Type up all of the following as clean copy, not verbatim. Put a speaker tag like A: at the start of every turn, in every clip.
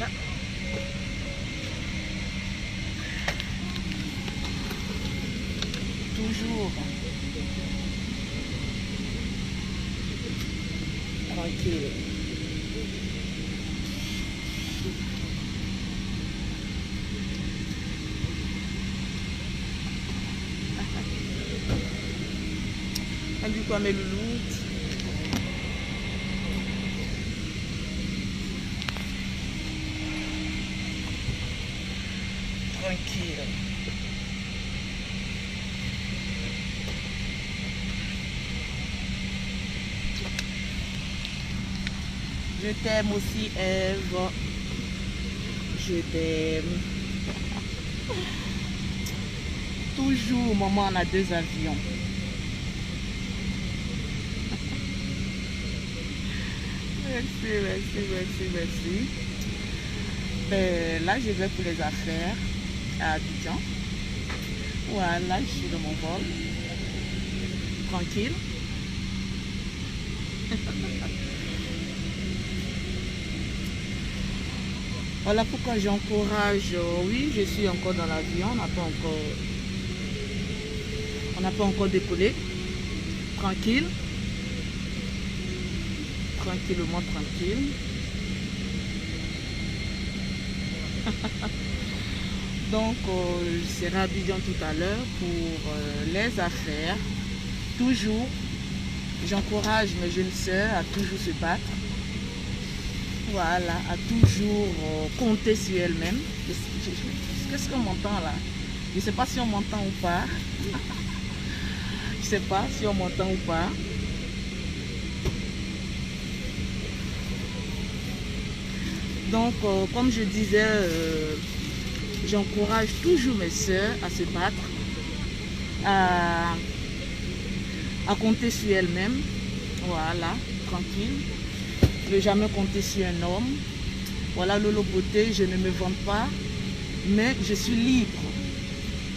A: Voilà. Toujours tranquille. On dit quoi mes loulous? Tranquille. Je t'aime aussi, Ève. Je t'aime. Toujours, maman, on a 2 avions. Merci. Là, je vais pour les affaires à Abidjan. Voilà, je suis dans mon vol. Tranquille. Voilà pourquoi j'encourage. Oui, je suis encore dans l'avion. On n'a pas encore décollé. Tranquille. Tranquillement, tranquille. Donc, je serai à Abidjan tout à l'heure pour les affaires. Toujours, j'encourage mes jeunes sœurs à toujours se battre. Voilà, à toujours compter sur elles-mêmes. Qu'est-ce qu'on m'entend là? Je ne sais pas si on m'entend ou pas. Je ne sais pas si on m'entend ou pas. Donc, comme je disais, j'encourage toujours mes sœurs à se battre, à compter sur elles-mêmes. Voilà, tranquille. Je ne vais jamais compter sur un homme. Voilà, Lolo Beauté, je ne me vante pas, mais je suis libre.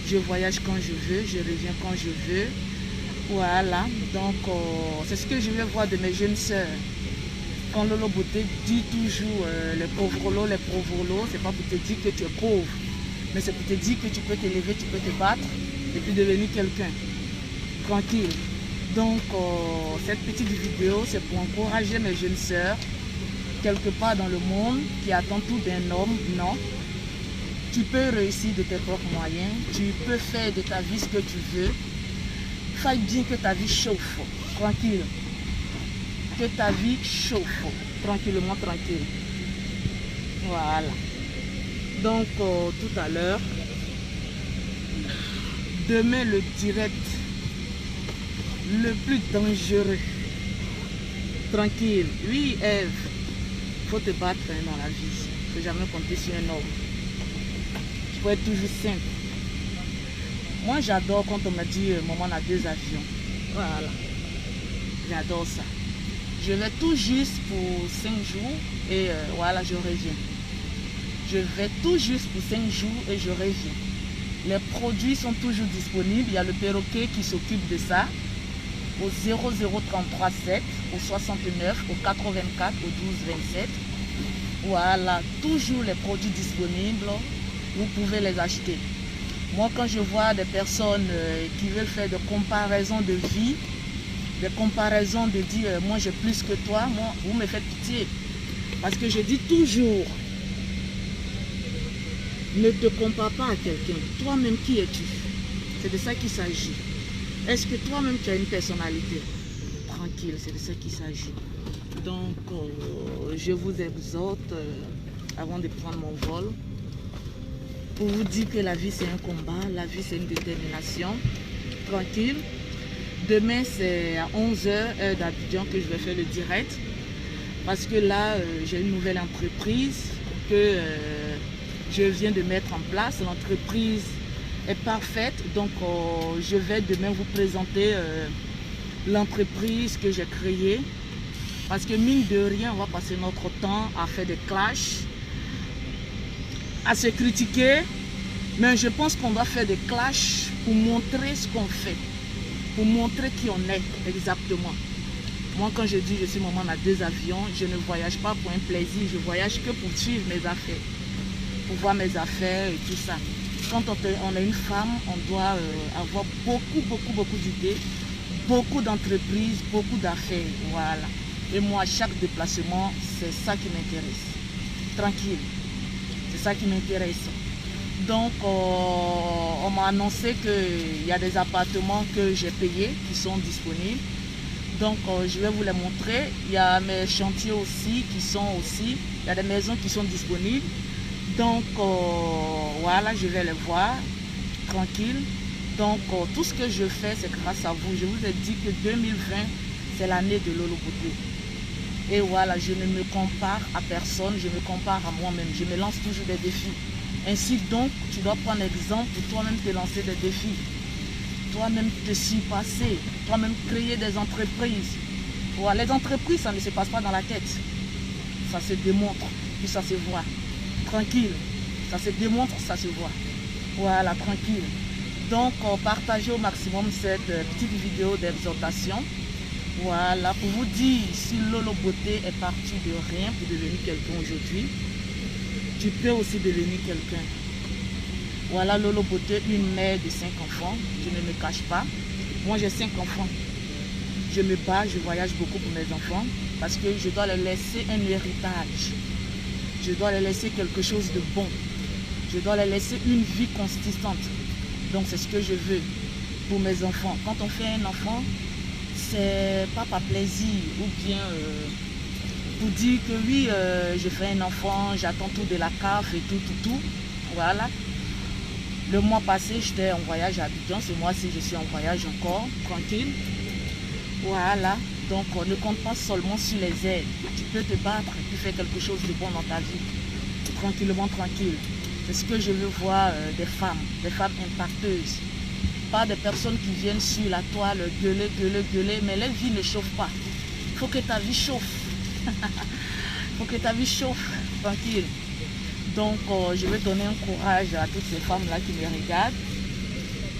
A: Je voyage quand je veux, je reviens quand je veux. Voilà, donc c'est ce que je vais voir de mes jeunes sœurs. Quand Lolo Beauté dit toujours les pauvres lots, c'est pas pour te dire que tu es pauvre, mais c'est pour te dire que tu peux t'élever, tu peux te battre et puis devenir quelqu'un. Tranquille. Donc, cette petite vidéo, c'est pour encourager mes jeunes sœurs, quelque part dans le monde, qui attendent tout d'un homme. Non. Tu peux réussir de tes propres moyens, tu peux faire de ta vie ce que tu veux. Fais bien que ta vie chauffe. Tranquille. Que ta vie chauffe. Tranquillement, tranquille. Voilà. Donc, tout à l'heure, demain, le direct le plus dangereux. Tranquille. Oui, Ève, il faut te battre dans la vie. Il ne faut jamais compter sur un homme. Il faut être toujours simple. Moi, j'adore quand on me dit maman, on a 2 avions. Voilà. J'adore ça. Je vais tout juste pour 5 jours et voilà, je reviens. Je vais tout juste pour 5 jours et je reviens. Les produits sont toujours disponibles. Il y a le perroquet qui s'occupe de ça. Au 00337, au 69, au 84, au 1227. Voilà, toujours les produits disponibles. Vous pouvez les acheter. Moi, quand je vois des personnes qui veulent faire des comparaisons de vie, des comparaisons de dire moi j'ai plus que toi, moi, vous me faites pitié. Parce que je dis toujours, ne te compare pas à quelqu'un. Toi-même, qui es-tu? C'est de ça qu'il s'agit. Est-ce que toi-même tu as une personnalité? Tranquille, c'est de ça qu'il s'agit. Donc, je vous exhorte, avant de prendre mon vol, pour vous dire que la vie c'est un combat, la vie c'est une détermination. Tranquille. Demain c'est à 11h, heure d'Abidjan, que je vais faire le direct. Parce que là, j'ai une nouvelle entreprise que je viens de mettre en place. L'entreprise est parfaite, donc je vais demain vous présenter l'entreprise que j'ai créée. Parce que mine de rien, on va passer notre temps à faire des clashs, à se critiquer, mais je pense qu'on doit faire des clashs pour montrer ce qu'on fait, pour montrer qui on est exactement. Moi, quand je dis je suis maman à 2 avions, je ne voyage pas pour un plaisir, je voyage que pour suivre mes affaires, pour voir mes affaires et tout ça. Quand on est une femme, on doit avoir beaucoup d'idées, beaucoup d'entreprises, beaucoup d'affaires, voilà. Et moi, chaque déplacement, c'est ça qui m'intéresse. Tranquille, c'est ça qui m'intéresse. Donc, on m'a annoncé qu'il y a des appartements que j'ai payés qui sont disponibles. Donc, je vais vous les montrer. Il y a mes chantiers aussi qui sont aussi. Il y a des maisons qui sont disponibles. Donc, voilà, je vais les voir tranquille. Donc, tout ce que je fais, c'est grâce à vous. Je vous ai dit que 2020, c'est l'année de Lolo Beauté. Et voilà, je ne me compare à personne, je me compare à moi-même. Je me lance toujours des défis. Ainsi donc, tu dois prendre exemple pour toi-même te lancer des défis. Toi-même te surpasser, toi-même créer des entreprises. Voilà, les entreprises, ça ne se passe pas dans la tête. Ça se démontre, puis ça se voit. Tranquille, ça se démontre, ça se voit. Voilà, tranquille. Donc, partagez au maximum cette petite vidéo d'exhortation. Voilà, pour vous dire, si Lolo Beauté est parti de rien pour devenir quelqu'un aujourd'hui, tu peux aussi devenir quelqu'un. Voilà Lolo Beauté, une mère de 5 enfants, je ne me cache pas. Moi j'ai 5 enfants. Je me bats, je voyage beaucoup pour mes enfants parce que je dois leur laisser un héritage. Je dois leur laisser quelque chose de bon. Je dois leur laisser une vie consistante. Donc c'est ce que je veux pour mes enfants. Quand on fait un enfant, c'est pas par plaisir ou bien pour dire que oui, je fais un enfant, j'attends tout de la CAF et tout. Voilà. Le mois passé, j'étais en voyage à Abidjan. Ce mois-ci, je suis en voyage encore, tranquille. Voilà. Donc, on ne compte pas seulement sur les aides. Tu peux te battre et puis faire quelque chose de bon dans ta vie. Tranquillement, tranquille. C'est ce que je veux voir des femmes impacteuses. Pas des personnes qui viennent sur la toile, gueuler, mais la vie ne chauffe pas. Il faut que ta vie chauffe. Il faut que ta vie chauffe, tranquille. Donc, je vais donner un courage à toutes ces femmes-là qui me regardent,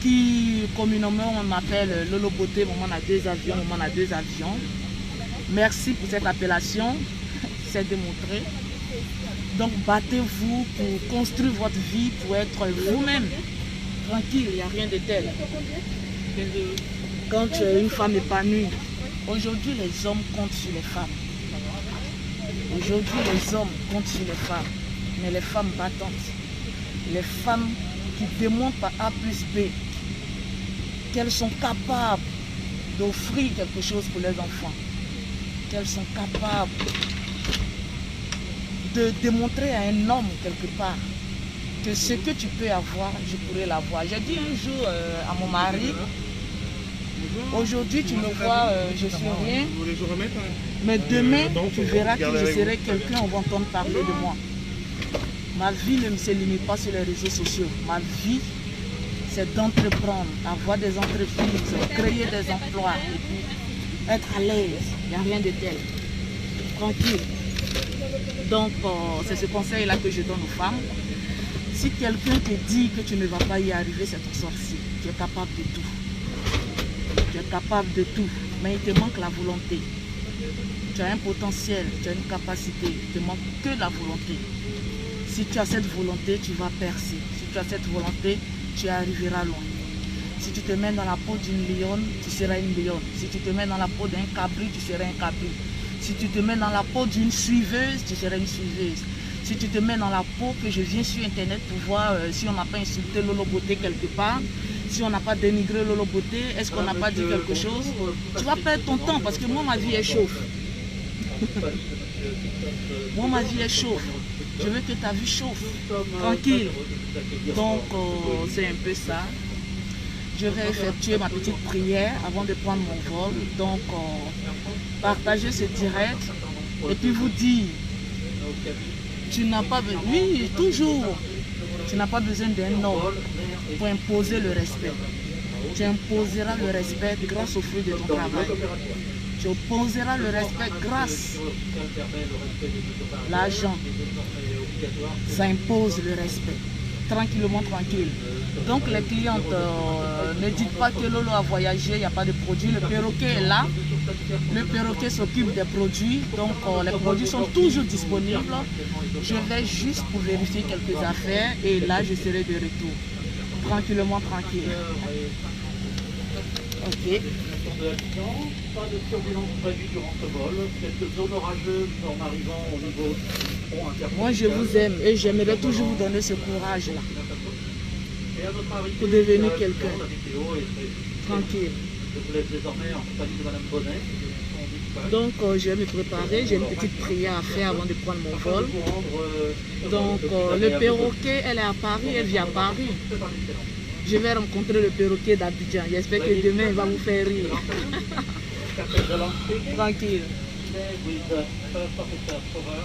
A: qui communément on m'appelle Lolo Beauté, maman a 2 avions, maman a 2 avions. Merci pour cette appellation, c'est démontré. Donc, battez-vous pour construire votre vie, pour être vous-même. Tranquille, il n'y a rien de tel. Quand tu es une femme épanouie, aujourd'hui les hommes comptent sur les femmes. Aujourd'hui les hommes comptent sur les femmes. Mais les femmes battantes, les femmes qui démontrent par A plus B qu'elles sont capables d'offrir quelque chose pour les enfants, qu'elles sont capables de démontrer à un homme quelque part que ce que tu peux avoir, je pourrais l'avoir. J'ai dit un jour à mon mari, aujourd'hui tu me vois, je suis rien, mais demain tu verras que je serai quelqu'un, on va entendre parler de moi. Ma vie ne se limite pas sur les réseaux sociaux. Ma vie, c'est d'entreprendre, avoir des entreprises, créer des emplois, et puis être à l'aise. Il n'y a rien de tel. Tranquille. Donc, c'est ce conseil-là que je donne aux femmes. Si quelqu'un te dit que tu ne vas pas y arriver, c'est ton sorcier. Tu es capable de tout. Tu es capable de tout. Mais il te manque la volonté. Tu as un potentiel, tu as une capacité. Il te manque que la volonté. Si tu as cette volonté, tu vas percer. Si tu as cette volonté, tu arriveras loin. Si tu te mets dans la peau d'une lionne, tu seras une lionne. Si tu te mets dans la peau d'un cabri, tu seras un cabri. Si tu te mets dans la peau d'une suiveuse, tu seras une suiveuse. Si tu te mets dans la peau que je viens sur Internet pour voir si on n'a pas insulté Lolo Beauté quelque part, si on n'a pas dénigré Lolo Beauté, est-ce qu'on n'a pas dit quelque chose, tu vas perdre ton temps parce que moi, ma vie est chauffe. Moi, ma vie est chauffe. Je veux que ta vie chauffe, tranquille. Donc, c'est un peu ça. Je vais effectuer ma petite prière avant de prendre mon vol. Donc, partagez ce direct et puis vous dire, tu n'as pas besoin, oui, toujours, tu n'as pas besoin d'un homme pour imposer le respect. Tu imposeras le respect grâce au fruit de ton travail. Tu opposeras le respect grâce à l'argent. Ça impose le respect. tranquillement, tranquille. Donc les clientes, ne dites pas que Lolo a voyagé, il n'y a pas de produits. Le perroquet est là. Le perroquet s'occupe des produits. Donc les produits sont toujours disponibles. Je vais juste pour vérifier quelques affaires et là je serai de retour. Tranquillement, tranquille. Ok.
B: Pas de turbulence prévue durant ce vol. Quelques zones orageuses en arrivant au niveau du pont intermédiaire.
A: Moi je vous aime et j'aimerais toujours vous donner ce courage-là. Pour devenir quelqu'un. Tranquille.
B: Je vous laisse désormais en compagnie de Madame Bonnet.
A: Donc je vais me préparer, j'ai une petite prière à faire avant de prendre mon vol. Donc le perroquet, elle est à Paris, elle vit à Paris. Je vais rencontrer le perroquet d'Abidjan. J'espère que demain il va vous faire rire. Tranquille.
B: With first officer Fauver.